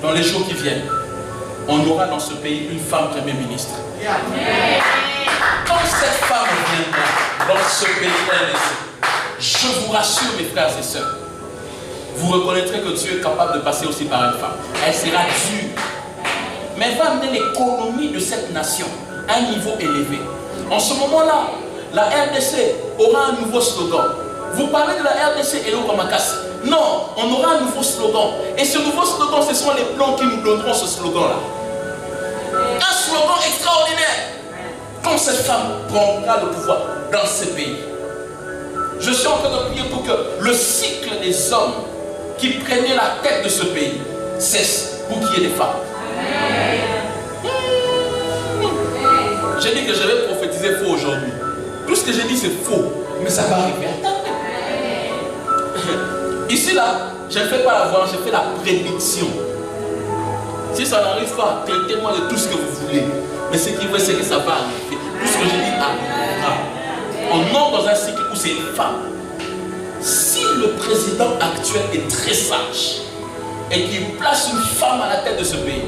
dans les jours qui viennent, on aura dans ce pays une femme Premier ministre. Quand cette femme viendra dans ce pays RDC, je vous rassure mes frères et sœurs, vous reconnaîtrez que Dieu est capable de passer aussi par une femme. Elle sera dure, mais elle va amener l'économie de cette nation à un niveau élevé. En ce moment-là, la RDC aura un nouveau slogan. Vous parlez de la RDC et l'Okamakasi. Non, on aura un nouveau slogan. Et ce nouveau slogan, ce sont les blancs qui nous donneront ce slogan-là. Un slogan extraordinaire. Quand cette femme prendra le pouvoir dans ce pays, je suis en train de prier pour que le cycle des hommes qui prenaient la tête de ce pays cesse pour qu'il y ait des femmes. J'ai dit que je vais prophétiser faux aujourd'hui. Tout ce que j'ai dit c'est faux, mais ça va arriver. Ici là, je ne fais pas la voix, je fais la prédiction. Si ça n'arrive pas, traitez-moi de tout ce que vous voulez. Mais ce qui veut, c'est que ça va arriver. Tout ce que je dis arrivera. On entre dans un cycle où c'est une femme. Si le président actuel est très sage et qu'il place une femme à la tête de ce pays,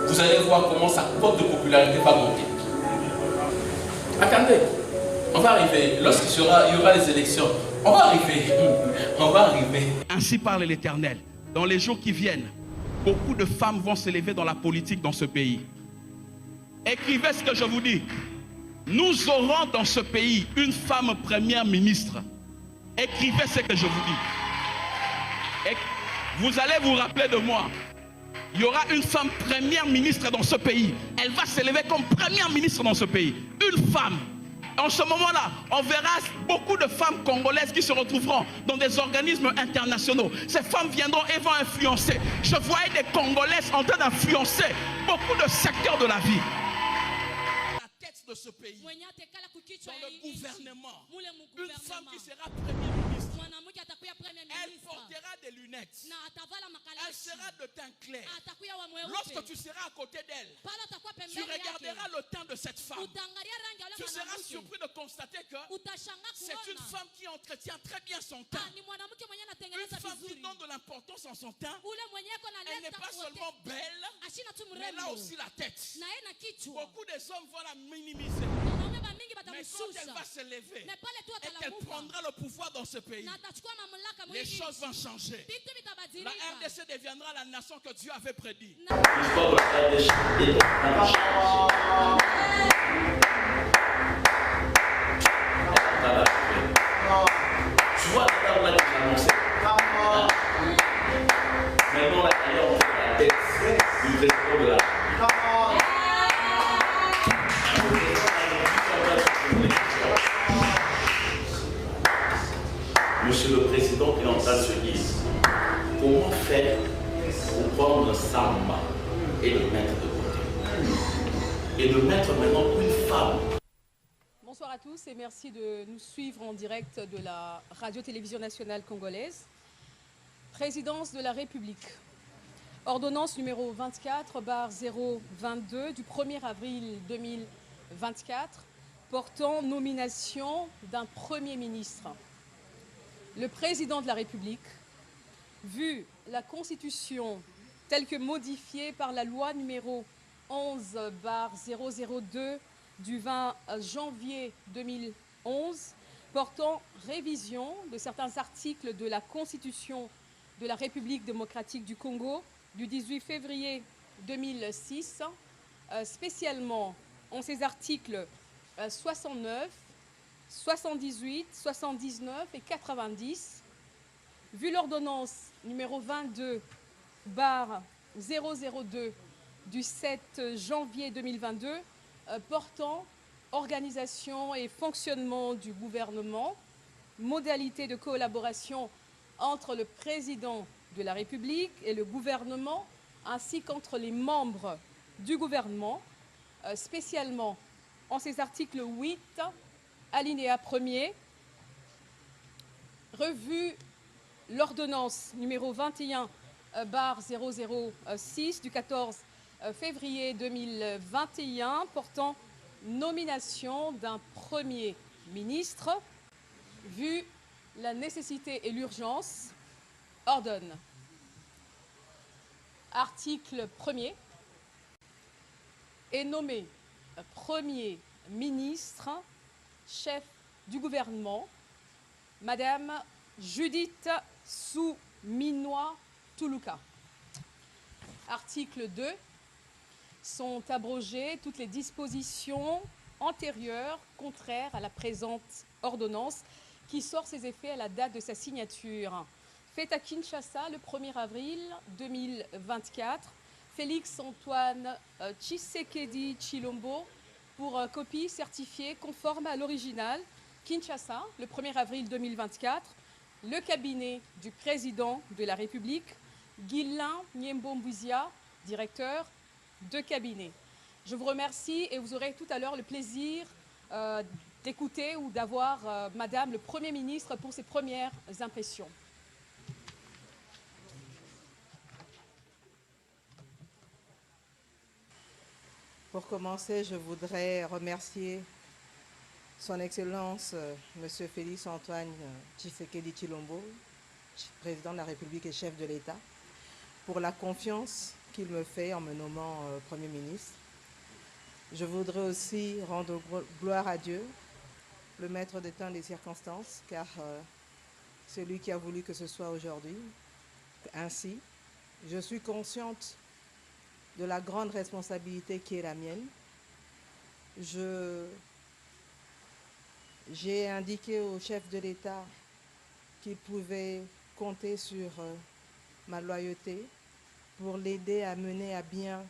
vous allez voir comment sa cote de popularité va monter. Attendez, on va arriver. Lorsqu'il y aura les élections, on va arriver. On va arriver. Ainsi parle l'Éternel. Dans les jours qui viennent, beaucoup de femmes vont s'élever dans la politique dans ce pays. Écrivez ce que je vous dis. Nous aurons dans ce pays une femme première ministre. Écrivez ce que je vous dis. Et vous allez vous rappeler de moi. Il y aura une femme première ministre dans ce pays. Elle va s'élever comme première ministre dans ce pays. Une femme. En ce moment-là, on verra beaucoup de femmes congolaises qui se retrouveront dans des organismes internationaux. Ces femmes viendront et vont influencer. Je voyais des Congolaises en train d'influencer beaucoup de secteurs de la vie. La tête de ce pays, dans le gouvernement, une femme qui sera première ministre. Elle portera des lunettes. Elle sera de teint clair. Lorsque tu seras à côté d'elle, tu regarderas le teint de cette femme. Tu seras surpris de constater que c'est une femme qui entretient très bien son teint. Une femme qui donne de l'importance en son teint. Elle n'est pas seulement belle, mais là aussi la tête. Beaucoup des hommes vont la minimiser. Mais quand elle va se lever et qu'elle prendra le pouvoir dans ce pays, les choses vont changer. La RDC deviendra la nation que Dieu avait prédit. L'histoire de la RDC est en train de changer. Tu vois la table là qui est annoncée. Maintenant, la carrière, on fait la tête du président de la République. Monsieur le Président qui est en train de se dire, comment faire pour prendre Samba et le mettre de côté et de mettre maintenant une femme. Bonsoir à tous et merci de nous suivre en direct de la Radio-Télévision nationale congolaise. Présidence de la République. Ordonnance numéro 24/022 du 1er avril 2024 portant nomination d'un Premier ministre. Le président de la République, vu la Constitution telle que modifiée par la loi numéro 11/002 du 20 janvier 2011, portant révision de certains articles de la Constitution de la République démocratique du Congo du 18 février 2006, spécialement en ces articles 69, 78, 79 et 90, vu l'ordonnance numéro 22/002 du 7 janvier 2022 portant organisation et fonctionnement du gouvernement, modalités de collaboration entre le président de la République et le gouvernement, ainsi qu'entre les membres du gouvernement, spécialement en ces articles 8, alinéa 1er, revue l'ordonnance numéro 21/006 du 14 février 2021 portant nomination d'un Premier ministre, vu la nécessité et l'urgence, ordonne. Article 1er. Est nommé Premier ministre, chef du gouvernement, Madame Judith Suminwa Tuluka. Article 2. Sont abrogées toutes les dispositions antérieures contraires à la présente ordonnance qui sort ses effets à la date de sa signature. Faite à Kinshasa le 1er avril 2024, Félix Antoine Tshisekedi Tshilombo pour copie certifiée conforme à l'original. Kinshasa le 1er avril 2024, le cabinet du président de la République, Guilain Nyembo-Mbouizia, directeur de cabinet. Je vous remercie et vous aurez tout à l'heure le plaisir d'écouter ou d'avoir Madame le Premier ministre pour ses premières impressions. Pour commencer, je voudrais remercier Son Excellence Monsieur Félix Antoine Tshisekedi Tshilombo, président de la République et chef de l'État, pour la confiance qu'il me fait en me nommant Premier ministre. Je voudrais aussi rendre gloire à Dieu, le maître des temps et des circonstances, car c'est lui qui a voulu que ce soit aujourd'hui. Ainsi, je suis consciente de la grande responsabilité qui est la mienne. J'ai indiqué au chef de l'État qu'il pouvait compter sur ma loyauté pour l'aider à mener à bien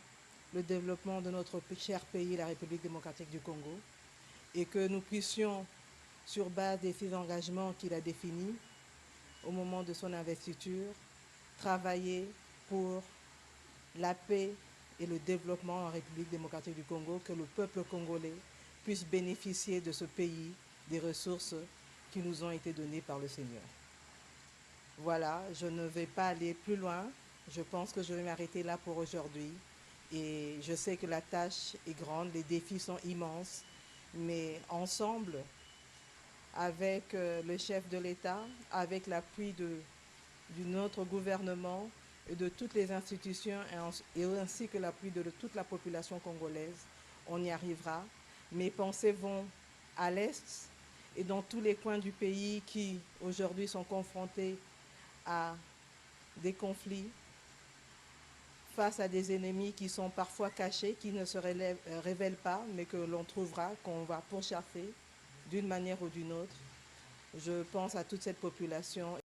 le développement de notre cher pays, la République démocratique du Congo, et que nous puissions, sur base des 6 engagements qu'il a définis au moment de son investiture, travailler pour la paix et le développement en République démocratique du Congo, que le peuple congolais puisse bénéficier de ce pays, des ressources qui nous ont été données par le Seigneur. Voilà, je ne vais pas aller plus loin. Je pense que je vais m'arrêter là pour aujourd'hui. Et je sais que la tâche est grande, les défis sont immenses, mais ensemble, avec le chef de l'État, avec l'appui de notre gouvernement et de toutes les institutions et ainsi que l'appui de toute la population congolaise, on y arrivera. Mes pensées vont à l'Est et dans tous les coins du pays qui aujourd'hui sont confrontés à des conflits, face à des ennemis qui sont parfois cachés, qui ne se révèlent pas, mais que l'on trouvera, qu'on va pourchasser d'une manière ou d'une autre. Je pense à toute cette population